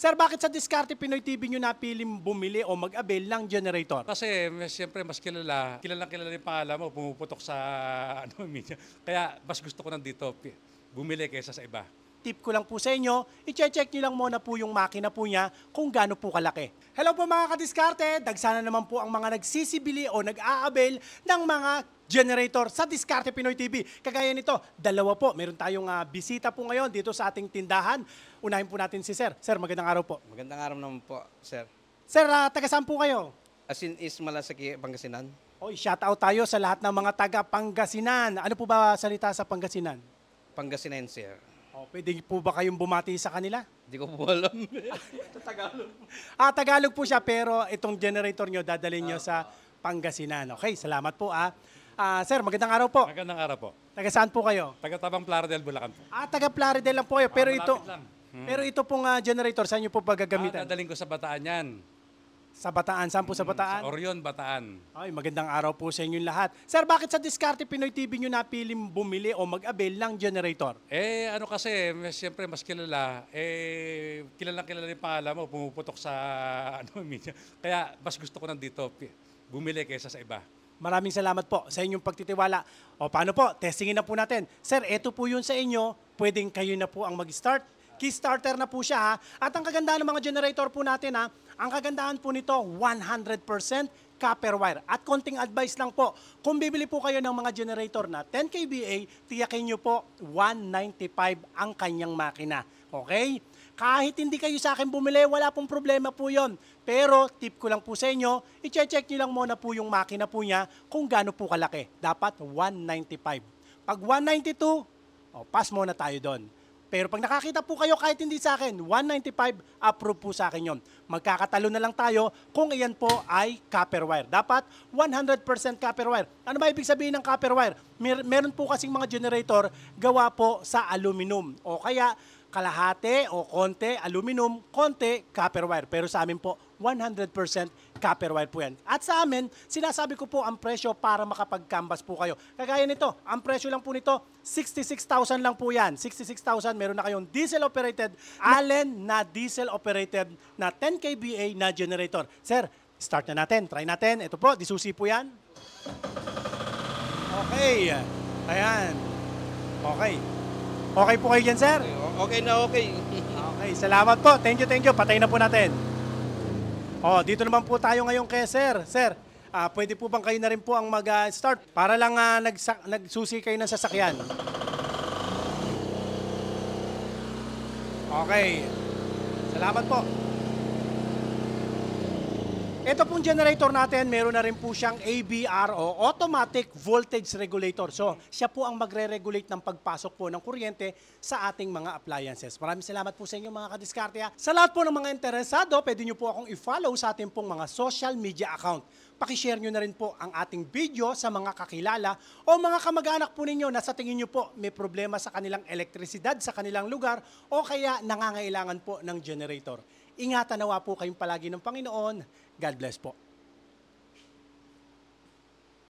Sir, bakit sa Diskarte Pinoy TV nyo napiling bumili o mag-avail ng generator? Kasi siyempre mas kilala yung pangalan mo, pumuputok sa media. Kaya mas gusto ko nandito bumili kaysa sa iba. Tip ko lang po sa inyo, i-check nyo lang muna po yung makina po niya kung gaano po kalaki. Hello po mga kadiskarte, dagsana naman po ang mga nagsisibili o nag-a-avail ng mga generator sa Diskarte Pinoy TV. Kagaya nito, dalawa po. Meron tayong bisita po ngayon dito sa ating tindahan. Unahin po natin si Sir. Sir, magandang araw po. Magandang araw naman po, sir. Sir, taga saan po kayo? Asin is Malasaki, Pangasinan. Oy, shout out tayo sa lahat ng mga taga Pangasinan. Ano po ba salita sa Pangasinan? Pangasinan, sir. Oh, pwede po ba kayong bumati sa kanila? Hindi ko po alam. Tagalog po siya pero itong generator nyo dadalhin nyo sa Pangasinan. Okay, salamat po Sir, magandang araw po. Magandang araw po. Taga saan po kayo? Taga Tabang Plaridel, Bulacan po. Taga Plaridel lang po kayo. Pero Malapit ito, lang. pero ito pong generator, saan nyo po ba gagamitan? Dadaling ko sa Bataan yan. Sa Bataan. Saan po sa Sa Bataan? Orion, Bataan. Ay, magandang araw po sa inyong lahat. Sir, bakit sa Diskarte Pinoy TV nyo napiling bumili o mag-avail ng generator? Ano kasi, siyempre mas kilala yung pangalan mo, pumuputok sa media. Kaya mas gusto ko nandito bumili kaysa sa iba. Maraming salamat po sa inyong pagtitiwala. O paano po? Testingin na po natin. Sir, ito po yun sa inyo. Pwedeng kayo na po ang mag-start. Key starter na po siya At ang kagandahan ng mga generator po natin ang kagandahan po nito 100% copper wire. At konting advice lang po, kung bibili po kayo ng mga generator na 10 kVA, tiyakin nyo po 195 ang kanyang makina. Okay? Kahit hindi kayo sa akin bumili, wala pong problema po yon. Pero tip ko lang po sa inyo, i-check nyo lang muna po yung makina po niya kung gaano po kalaki. Dapat 195. Pag 192, pass muna tayo doon. Pero pag nakakita po kayo kahit hindi sa akin, 195, approve po sa akin yon. Magkakatalo na lang tayo kung iyan po ay copper wire. Dapat 100% copper wire. Ano ba ibig sabihin ng copper wire? Meron po kasing mga generator gawa po sa aluminum. O kaya kalahati o konti aluminum, konti copper wire. Pero sa amin po, 100% copper wire po yan. At sa amin, sinasabi ko po ang presyo para makapag-canvas po kayo. Kagaya nito, ang presyo lang po nito, 66,000 lang po yan. 66,000, meron na kayong diesel-operated, Allen na diesel-operated na 10 kVA na generator. Sir, start na natin. Try natin. Ito po, disusi po yan. Okay. Ayan. Okay. Okay po kayo dyan, sir? Okay na okay. Okay, salamat po. Thank you, thank you. Patay na po natin. Dito naman po tayo ngayon kay sir. Sir, pwede po bang kayo na rin po ang mag-start para lang nagsusi kayo ng sasakyan? Okay. Salamat po. Ito pong generator natin, meron na rin po siyang AVR o Automatic Voltage Regulator. So, siya po ang magre-regulate ng pagpasok po ng kuryente sa ating mga appliances. Maraming salamat po sa inyo mga kadiskarte. Sa lahat po ng mga interesado, pwede nyo po akong i-follow sa ating pong mga social media account. Pakishare nyo na rin po ang ating video sa mga kakilala o mga kamag-anak po ninyo na sa tingin nyo po may problema sa kanilang elektrisidad sa kanilang lugar o kaya nangangailangan po ng generator. Ingatan nawa po kayong palagi ng Panginoon. God bless po.